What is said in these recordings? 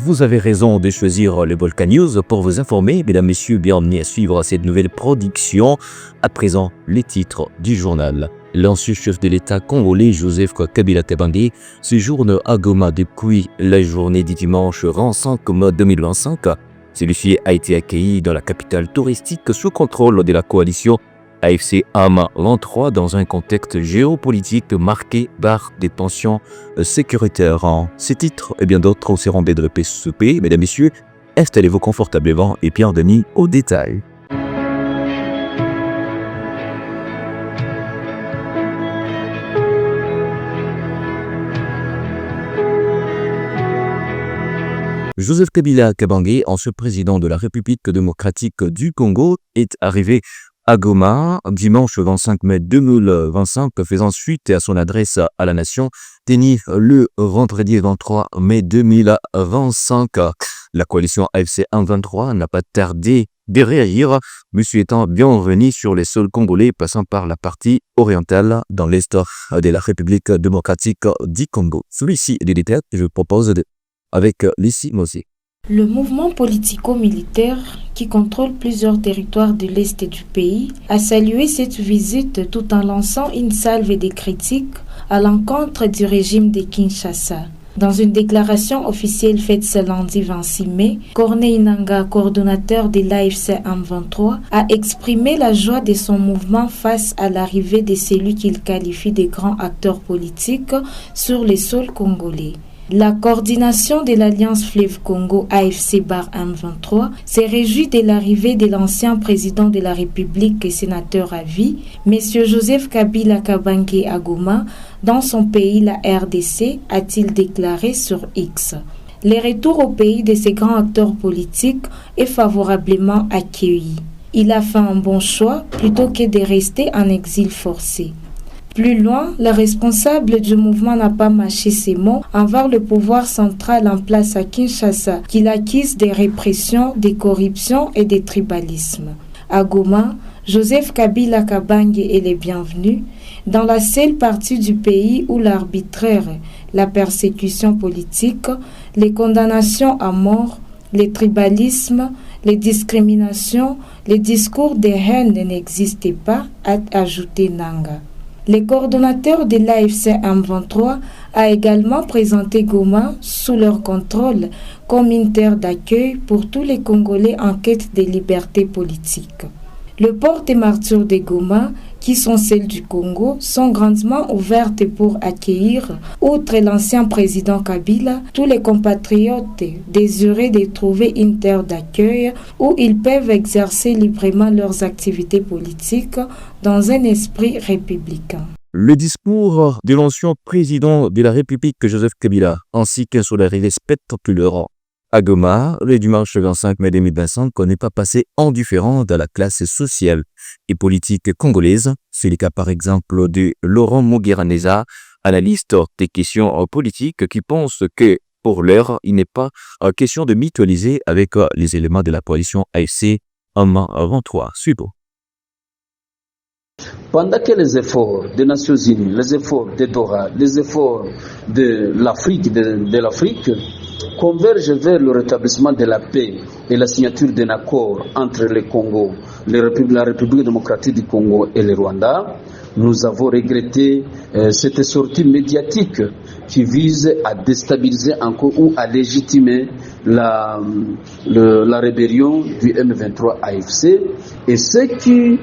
vous avez raison de choisir le Volcan News pour vous informer. Mesdames, Messieurs, bienvenue à suivre cette nouvelle production. À présent, les titres du journal. L'ancien chef de l'État congolais Joseph Kabila Kabange séjourne à Goma depuis la journée du dimanche 25 mai 2025. Celui-ci a été accueilli dans la capitale touristique sous contrôle de la coalition AFC M23 dans un contexte géopolitique marqué par des tensions sécuritaires. Ces titres et bien d'autres seront développés sous P. Mesdames, Messieurs, installez-vous confortablement et bienvenue aux détails. Joseph Kabila Kabange, ancien président de la République démocratique du Congo, est arrivé à Goma dimanche 25 mai 2025, faisant suite à son adresse à la nation tenue le vendredi 23 mai 2025. La coalition AFC M23 n'a pas tardé de réagir, monsieur étant bienvenu sur les sols congolais passant par la partie orientale dans l'est de la République démocratique du Congo. Celui-ci est détail que je propose avec Lissi Mosé. Le mouvement politico-militaire qui contrôle plusieurs territoires de l'Est du pays a salué cette visite tout en lançant une salve de critiques à l'encontre du régime de Kinshasa. Dans une déclaration officielle faite ce lundi 26 mai, Corneille Nangaa, coordonnateur de l'AFC M23, a exprimé la joie de son mouvement face à l'arrivée de celui qu'il qualifie de grand acteur politique sur les sols congolais. La coordination de l'Alliance Fleuve Congo AFC-M23 s'est réjouie de l'arrivée de l'ancien président de la République et sénateur à vie, M. Joseph Kabila Kabange à Goma, dans son pays, la RDC, a-t-il déclaré sur X. Le retour au pays de ces grands acteurs politiques est favorablement accueilli. Il a fait un bon choix plutôt que de rester en exil forcé. Plus loin, le responsable du mouvement n'a pas mâché ses mots envers le pouvoir central en place à Kinshasa, qu'il accuse des répressions, des corruptions et des tribalismes. À Goma, Joseph Kabila Kabange est le bienvenu dans la seule partie du pays où l'arbitraire, la persécution politique, les condamnations à mort, les tribalismes, les discriminations, les discours de haine n'existaient pas, a ajouté Nangaa. Le coordonnateur de l'AFC M23 a également présenté Goma sous leur contrôle comme une terre d'accueil pour tous les Congolais en quête de liberté politique. Les portes et martyrs de Goma, qui sont celles du Congo, sont grandement ouvertes pour accueillir, outre l'ancien président Kabila, tous les compatriotes désireux de trouver une terre d'accueil où ils peuvent exercer librement leurs activités politiques dans un esprit républicain. Le discours de l'ancien président de la République Joseph Kabila ainsi que sur l'arrivée spectaculaire à Goma, le dimanche 25 mai 2025 n'est pas passé indifférent dans la classe sociale et politique congolaise. C'est le cas par exemple de Laurent Mugiraneza, analyste des questions politiques, qui pense que pour l'heure, il n'est pas question de mutualiser avec les éléments de la coalition AFC M23. Suivons. Pendant que les efforts des Nations Unies, les efforts de Doha, les efforts de l'Afrique, de l'Afrique convergent vers le rétablissement de la paix et la signature d'un accord entre le Congo, la République démocratique du Congo et le Rwanda, nous avons regretté cette sortie médiatique qui vise à déstabiliser encore ou à légitimer la rébellion du M23 AFC, et ce qui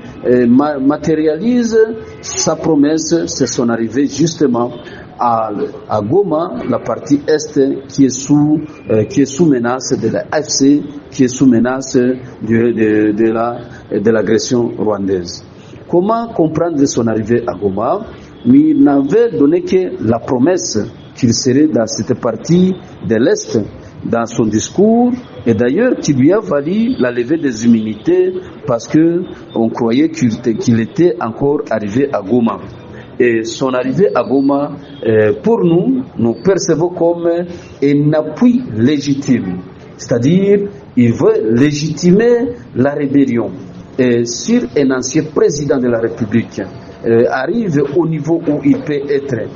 matérialise sa promesse, c'est son arrivée justement à Goma, la partie est qui est sous menace de la AFC, qui est sous menace de l'agression rwandaise. Comment comprendre son arrivée à Goma? Mais il n'avait donné que la promesse qu'il serait dans cette partie de l'Est dans son discours, et d'ailleurs qui lui a valu la levée des immunités parce qu'on croyait qu'il était encore arrivé à Goma. Et son arrivée à Goma, pour nous percevons comme un appui légitime. C'est-à-dire, il veut légitimer la rébellion sur un ancien président de la République arrive au niveau où il peut être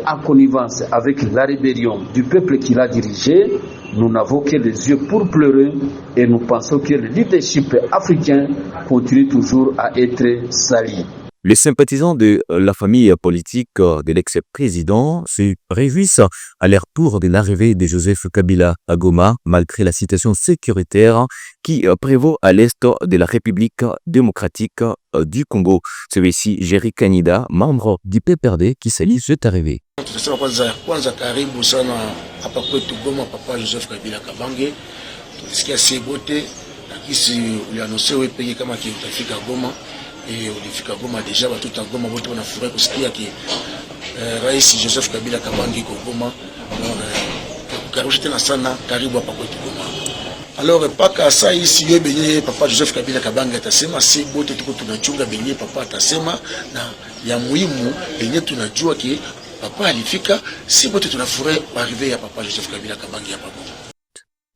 en connivence avec la rébellion du peuple qu'il a dirigé, nous n'avons que les yeux pour pleurer et nous pensons que le leadership africain continue toujours à être sali. Les sympathisants de la famille politique de l'ex-président se réjouissent à leur tour de l'arrivée de Joseph Kabila à Goma, malgré la situation sécuritaire qui prévaut à l'est de la République démocratique du Congo. Celui-ci, Jerry Kanida, membre du PPRD, qui salue cette arrivée. Kwanza karibu sana hapa kwetu Goma, papa Joseph Kabila Kabange. Tulisikia sebote na kisi ulianose wewe peke kama utafika Goma. Ulifika Goma deja watu wa Goma wote wanafurahi kusikia ki Rais Joseph Kabila Kabange iko Goma. Karibu tena sana, karibu hapa kwetu Goma. Alors paka saa hii yeye benye papa Joseph Kabila Kabange atasema si bote tuko tunachunga benye papa atasema, na ya muhimu benye tunajua ki papa alifika, si bote tunafurahi arriver ya papa Joseph Kabila Kabange hapa Goma.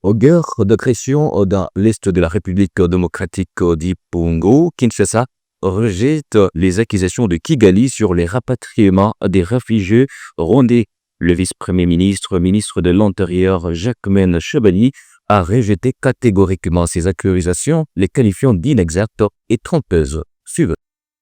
Aux guerres d'agression dans l'est de la République démocratique du Congo, Kinshasa rejette les accusations de Kigali sur les rapatriements des réfugiés rwandais. Le vice-premier ministre, ministre de l'Intérieur, Jacquemain Chabani, a rejeté catégoriquement ces accusations, les qualifiant d'inexactes et trompeuses. Suivez.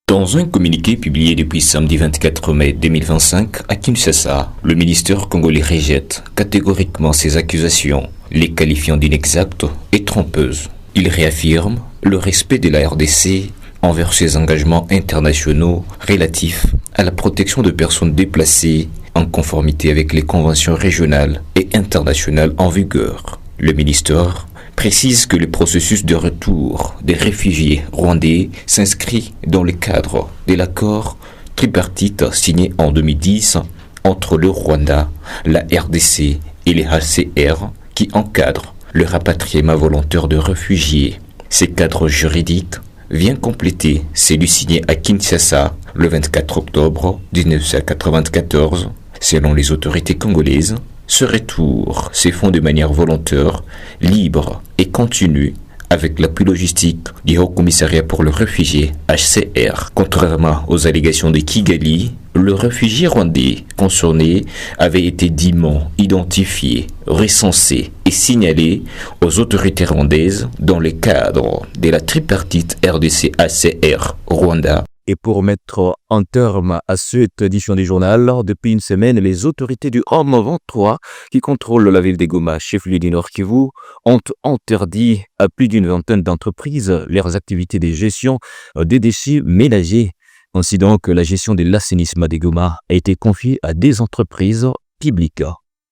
Dans un communiqué publié depuis samedi 24 mai 2025 à Kinshasa, le ministère congolais rejette catégoriquement ces accusations, les qualifiant d'inexactes et trompeuses. Il réaffirme le respect de la RDC envers ses engagements internationaux relatifs à la protection de personnes déplacées en conformité avec les conventions régionales et internationales en vigueur. Le ministère précise que le processus de retour des réfugiés rwandais s'inscrit dans le cadre de l'accord tripartite signé en 2010 entre le Rwanda, la RDC et les HCR qui encadre le rapatriement volontaire de réfugiés. Ces cadres juridiques vient compléter celui signé à Kinshasa le 24 octobre 1994. Selon les autorités congolaises, ce retour se fait de manière volontaire, libre et continue avec l'appui logistique du Haut Commissariat pour le réfugié HCR. Contrairement aux allégations de Kigali, le réfugié rwandais concerné avait été dûment identifié, recensé et signalé aux autorités rwandaises dans le cadre de la tripartite RDC-HCR Rwanda. Et pour mettre un terme à cette édition du journal, depuis une semaine, les autorités du M23 qui contrôlent la ville de Goma, chef-lieu du Nord Kivu, ont interdit à plus d'une vingtaine d'entreprises leurs activités de gestion des déchets ménagers. Ainsi donc, la gestion de l'assainissement de Goma a été confiée à des entreprises publiques.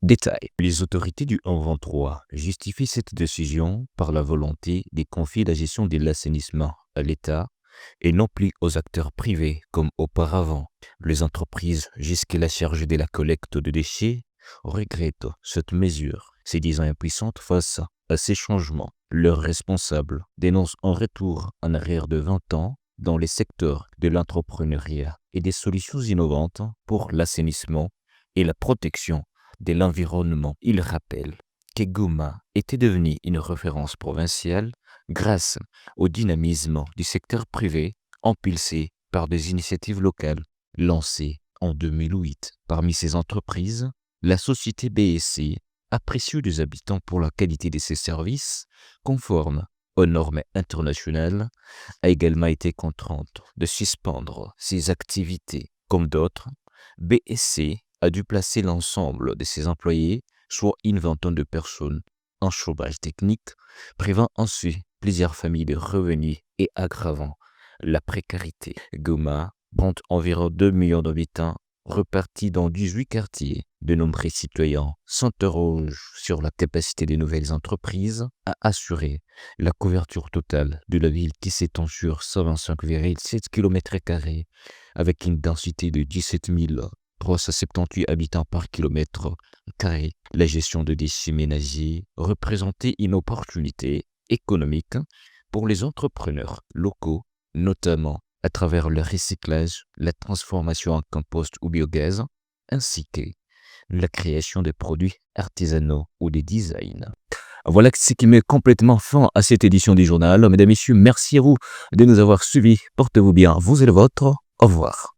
Détail. Les autorités du M23 justifient cette décision par la volonté de confier la gestion de l'assainissement à l'État et non plus aux acteurs privés comme auparavant. Les entreprises jusque-là chargées de la collecte de déchets regrettent cette mesure, se disant impuissantes face à ces changements. Leurs responsables dénoncent un retour en arrière de 20 ans dans les secteurs de l'entrepreneuriat et des solutions innovantes pour l'assainissement et la protection de l'environnement. Ils rappellent que Goma était devenue une référence provinciale grâce au dynamisme du secteur privé impulsé par des initiatives locales lancées en 2008. Parmi ces entreprises, la société BSC, apprécieuse des habitants pour la qualité de ses services, conforme aux normes internationales, a également été contrainte de suspendre ses activités. Comme d'autres, BSC a dû placer l'ensemble de ses employés, soit une vingtaine de personnes, en chômage technique, privant ensuite plusieurs familles de revenus et aggravant la précarité. Goma compte environ 2 millions d'habitants repartis dans 18 quartiers. De nombreux citoyens s'interrogent sur la capacité des nouvelles entreprises à assurer la couverture totale de la ville qui s'étend sur 125,7 km² avec une densité de 17 378 habitants par kilomètre carré. La gestion de déchets ménagers représentait une opportunité économique pour les entrepreneurs locaux, notamment à travers le recyclage, la transformation en compost ou biogaz, ainsi que la création de produits artisanaux ou des designs. Voilà ce qui met complètement fin à cette édition du journal. Mesdames et messieurs, merci à vous de nous avoir suivis. Portez-vous bien, vous et le vôtre. Au revoir.